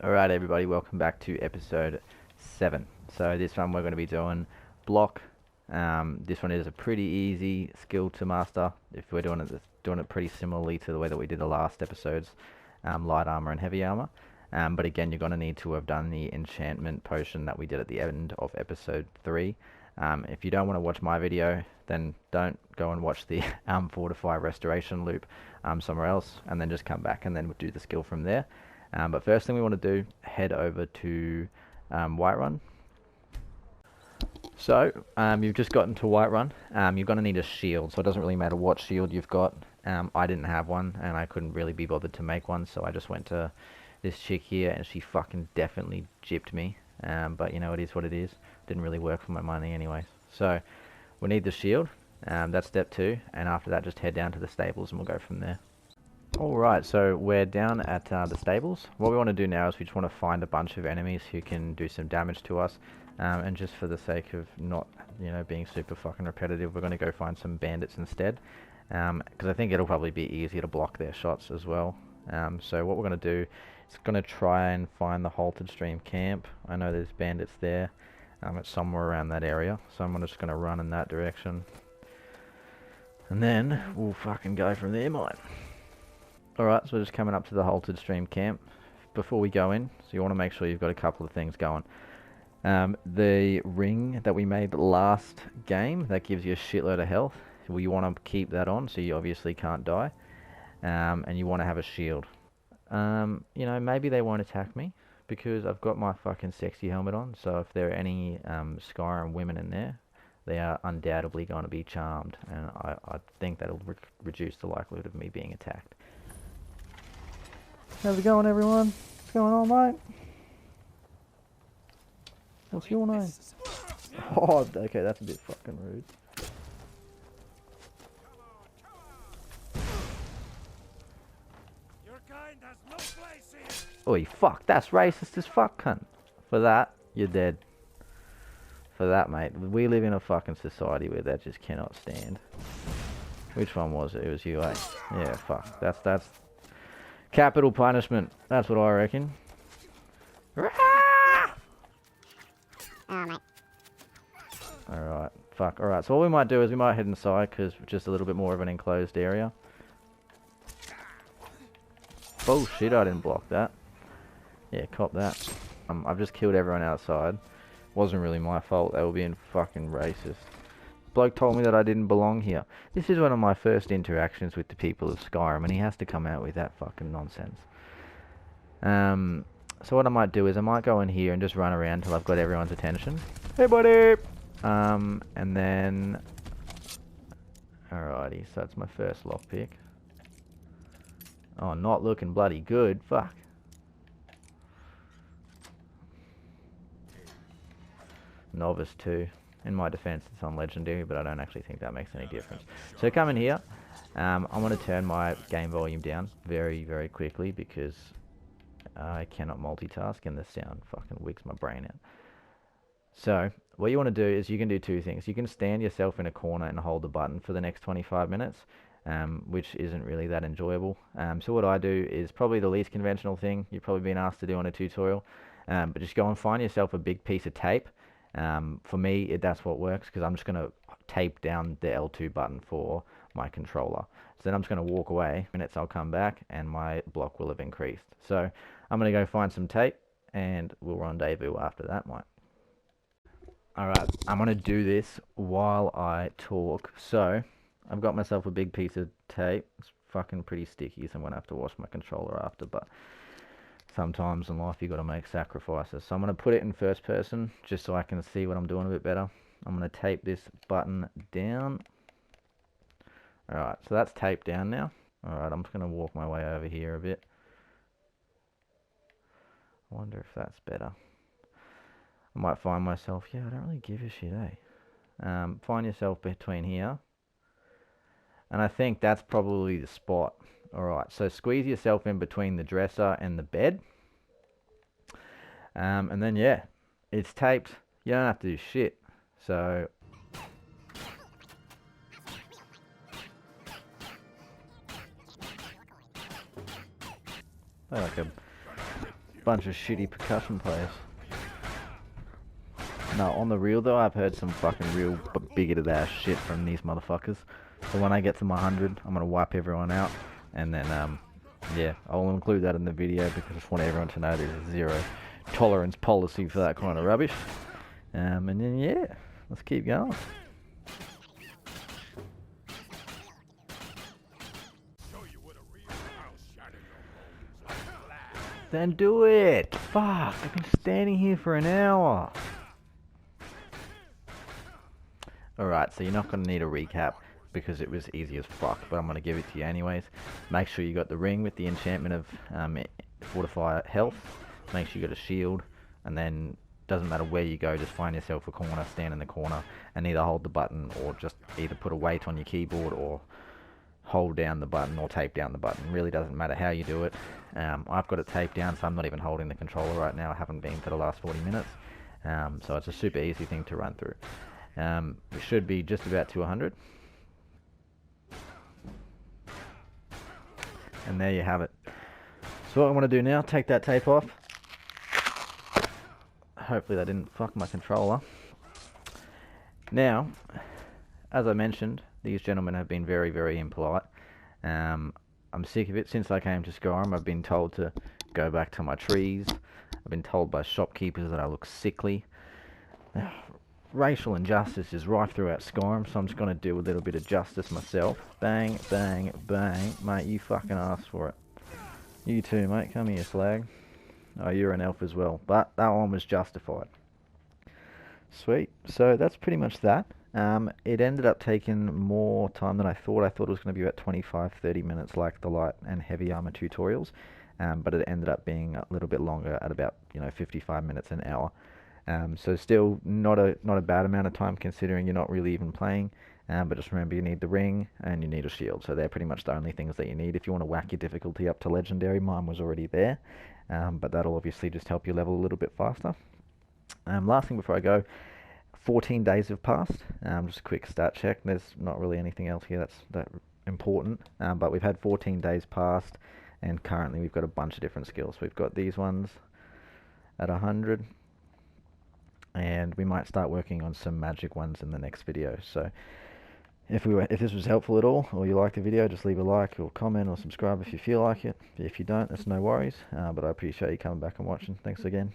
Alright everybody, welcome back to episode 7. So this one we're going to be doing block. This one is a pretty easy skill to master if we're doing it pretty similarly to the way that we did the last episodes, light armor and heavy armor. But again, you're going to need to have done the enchantment potion that we did at the end of episode 3. If you don't want to watch my video, then don't go and watch the fortify restoration loop somewhere else, and then just come back and then we'll do the skill from there. But first thing we want to do, head over to Whiterun. So, you've just gotten to Whiterun. You're going to need a shield, so it doesn't really matter what shield you've got. I didn't have one, and I couldn't really be bothered to make one, so I just went to this chick here, and she fucking definitely gypped me. But you know, it is what it is. Didn't really work for my money anyways. So, we need the shield. That's step 2, and after that, just head down to the stables, and we'll go from there. Alright, so we're down at the stables. What we want to do now is we just want to find a bunch of enemies who can do some damage to us. And just for the sake of not, being super fucking repetitive, we're going to go find some bandits instead. Because I think it'll probably be easier to block their shots as well. So what we're going to do is going to try and find the halted stream camp. I know there's bandits there. It's somewhere around that area. So I'm just going to run in that direction. And then we'll fucking go from there, mate. Alright, so we're just coming up to the halted stream camp. Before we go in, so you want to make sure you've got a couple of things going. The ring that we made last game, that gives you a shitload of health. Well, you want to keep that on, so you obviously can't die. And you want to have a shield. Maybe they won't attack me, because I've got my fucking sexy helmet on, so if there are any Skyrim women in there, they are undoubtedly going to be charmed, and I think that'll reduce the likelihood of me being attacked. How's it going, everyone? What's going on, mate? What's your name? Oh, okay, that's a bit fucking rude. Your kind has no place here. Oi, fuck, that's racist as fuck, cunt. For that, you're dead. For that, mate. We live in a fucking society where that just cannot stand. Which one was it? It was you, eh? Yeah, fuck. That's capital punishment. That's what I reckon. Oh, mate. Alright, fuck. Alright, so what we might do is we might head inside, because just a little bit more of an enclosed area. Bullshit, I didn't block that. Yeah, cop that. I've just killed everyone outside. Wasn't really my fault, they were being fucking racist. Bloke told me that I didn't belong here. This is one of my first interactions with the people of Skyrim, and he has to come out with that fucking nonsense. So what I might do is I might go in here and just run around till I've got everyone's attention. Hey, buddy! And then... Alrighty, so that's my first lockpick. Oh, not looking bloody good. Fuck. Novice 2. In my defense, it's on legendary, but I don't actually think that makes any difference. So come in here. I'm going to turn my game volume down very, very quickly because I cannot multitask and the sound fucking wigs my brain out. So what you want to do is you can do two things. You can stand yourself in a corner and hold the button for the next 25 minutes, which isn't really that enjoyable. So what I do is probably the least conventional thing you've probably been asked to do on a tutorial, but just go and find yourself a big piece of tape. For me, that's what works, because I'm just going to tape down the L2 button for my controller. So then I'm just going to walk away. Minutes I'll come back and my block will have increased. So I'm going to go find some tape and we'll rendezvous after that, mate. Alright, I'm going to do this while I talk. So I've got myself a big piece of tape. It's fucking pretty sticky, so I'm going to have to wash my controller after, but sometimes in life you got to make sacrifices. So I'm going to put it in first person just so I can see what I'm doing a bit better. I'm going to tape this button down. Alright, so that's taped down now. Alright, I'm just going to walk my way over here a bit. I wonder if that's better. I might find myself, yeah, I don't really give a shit, eh? Find yourself between here. And I think that's probably the spot. Alright, so squeeze yourself in between the dresser and the bed. And then, yeah, it's taped. You don't have to do shit. So... like a Bunch of shitty percussion players. No, on the real though, I've heard some fucking real bigoted ass shit from these motherfuckers. So when I get to my 100, I'm gonna wipe everyone out, and then yeah, I'll include that in the video because I just want everyone to know there's a zero tolerance policy for that kind of rubbish. And then yeah, let's keep going. Then do it! Fuck, I've been standing here for an hour. Alright, so you're not going to need a recap because it was easy as fuck, but I'm going to give it to you anyways. Make sure you got the ring with the enchantment of Fortify Health. Make sure you got a shield, and then doesn't matter where you go, just find yourself a corner, stand in the corner, and either hold the button or just either put a weight on your keyboard or hold down the button or tape down the button. Really doesn't matter how you do it. I've got it taped down, so I'm not even holding the controller right now. I haven't been for the last 40 minutes. So it's a super easy thing to run through. We should be just about to 100. And there you have it. So what I want to do now, take that tape off. Hopefully that didn't fuck my controller. Now, as I mentioned, these gentlemen have been very, very impolite. I'm sick of it. Since I came to Skyrim, I've been told to go back to my trees. I've been told by shopkeepers that I look sickly. Racial injustice is rife throughout Skyrim, so I'm just going to do a little bit of justice myself. Bang, bang, bang. Mate, you fucking asked for it. You too, mate. Come here, slag. Oh, you're an elf as well. But that one was justified. Sweet. So that's pretty much that. It ended up taking more time than I thought. I thought it was going to be about 25-30 minutes like the light and heavy armor tutorials. But it ended up being a little bit longer at about 55 minutes an hour. So still not a bad amount of time considering you're not really even playing. But just remember, you need the ring and you need a shield. So they're pretty much the only things that you need. If you want to whack your difficulty up to legendary, mine was already there. But that'll obviously just help you level a little bit faster. Last thing before I go, 14 days have passed. Just a quick stat check. There's not really anything else here that's that important. But we've had 14 days passed, and currently we've got a bunch of different skills. We've got these ones at 100. And we might start working on some magic ones in the next video. So if this was helpful at all, or you like the video, just leave a like or comment or subscribe if you feel like it. If you don't, that's no worries. But I appreciate you coming back and watching. Thanks again.